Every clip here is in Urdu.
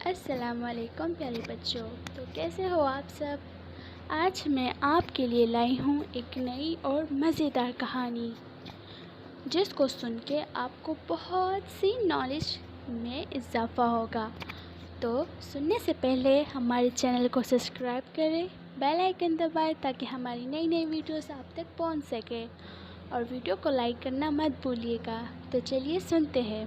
السلام علیکم پیارے بچوں، تو کیسے ہو آپ سب؟ آج میں آپ کے لیے لائی ہوں ایک نئی اور مزیدار کہانی، جس کو سن کے آپ کو بہت سی نالج میں اضافہ ہوگا۔ تو سننے سے پہلے ہمارے چینل کو سبسکرائب کریں، بیل آئیکن دبائیں تاکہ ہماری نئی ویڈیوز آپ تک پہنچ سکے، اور ویڈیو کو لائک کرنا مت بھولیے گا۔ تو چلیے سنتے ہیں۔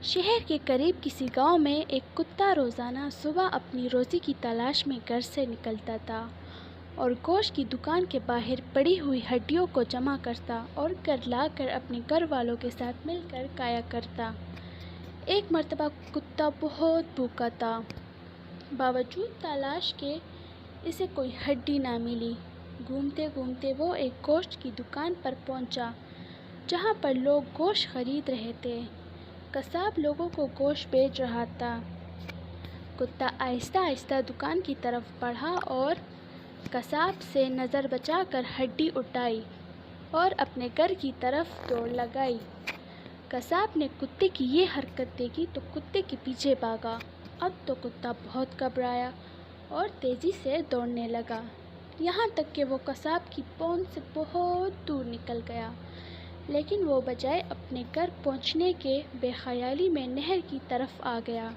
شہر کے قریب کسی گاؤں میں ایک کتا روزانہ صبح اپنی روزی کی تلاش میں گھر سے نکلتا تھا اور گوشت کی دکان کے باہر پڑی ہوئی ہڈیوں کو جمع کرتا اور گھر لا کر اپنے گھر والوں کے ساتھ مل کر کھایا کرتا۔ ایک مرتبہ کتا بہت بھوکا تھا، باوجود تلاش کے اسے کوئی ہڈی نہ ملی۔ گھومتے گھومتے وہ ایک گوشت کی دکان پر پہنچا جہاں پر لوگ گوشت خرید رہے تھے۔ قصاب لوگوں کو گوشت بیچ رہا تھا۔ کتا آہستہ آہستہ دکان کی طرف بڑھا اور قصاب سے نظر بچا کر ہڈی اٹھائی اور اپنے گھر کی طرف دوڑ لگائی۔ قصاب نے کتے کی یہ حرکت دیکھی تو کتے کے پیچھے بھاگا۔ اب تو کتا بہت گھبرایا اور تیزی سے دوڑنے لگا، یہاں تک کہ وہ قصاب کی پہنچ سے بہت دور نکل گیا، لیکن وہ بجائے اپنے گھر پہنچنے کے بے خیالی میں نہر کی طرف آ گیا۔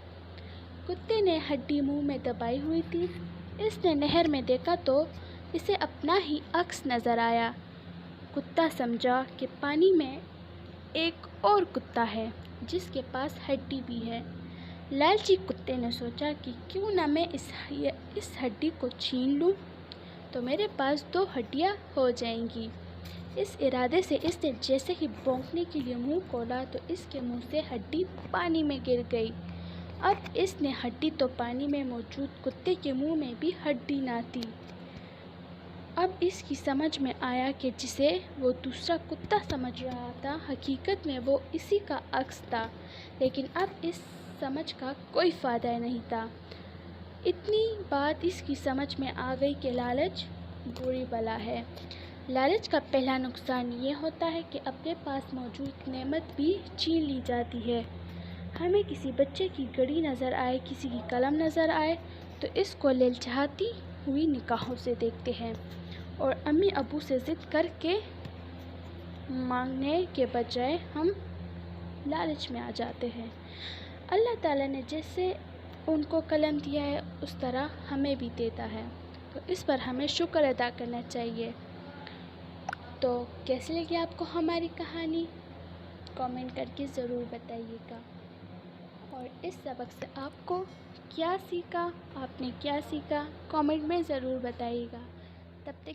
کتے نے ہڈی منہ میں دبائی ہوئی تھی۔ اس نے نہر میں دیکھا تو اسے اپنا ہی عکس نظر آیا۔ کتا سمجھا کہ پانی میں ایک اور کتا ہے جس کے پاس ہڈی بھی ہے۔ لالچی کتے نے سوچا کہ کیوں نہ میں اس ہڈی کو چھین لوں تو میرے پاس 2 ہڈیاں ہو جائیں گی۔ اس ارادے سے اس نے جیسے ہی بھونکنے کے لیے منہ کھولا تو اس کے منہ سے ہڈی پانی میں گر گئی۔ اب اس نے ہڈی تو پانی میں موجود کتے کے منہ میں بھی ہڈی نہ تھی۔ اب اس کی سمجھ میں آیا کہ جسے وہ دوسرا کتا سمجھ رہا تھا حقیقت میں وہ اسی کا عکس تھا، لیکن اب اس سمجھ کا کوئی فائدہ نہیں تھا۔ اتنی بات اس کی سمجھ میں آ گئی کہ لالچ بری بلا ہے۔ لالچ کا پہلا نقصان یہ ہوتا ہے کہ اپنے پاس موجود نعمت بھی چھین لی جاتی ہے۔ ہمیں کسی بچے کی گھڑی نظر آئے، کسی کی قلم نظر آئے تو اس کو للچاتی ہوئی نگاہوں سے دیکھتے ہیں اور امی ابو سے ضد کر کے مانگنے کے بجائے ہم لالچ میں آ جاتے ہیں۔ اللہ تعالیٰ نے جیسے ان کو قلم دیا ہے اس طرح ہمیں بھی دیتا ہے، تو اس پر ہمیں شکر ادا کرنا چاہیے۔ تو کیسے لگی آپ کو ہماری کہانی؟ کامنٹ کر کے ضرور بتائیے گا، اور اس سبق سے آپ کو کیا سیکھا، آپ نے کیا سیکھا کامنٹ میں ضرور بتائیے گا۔ تب تک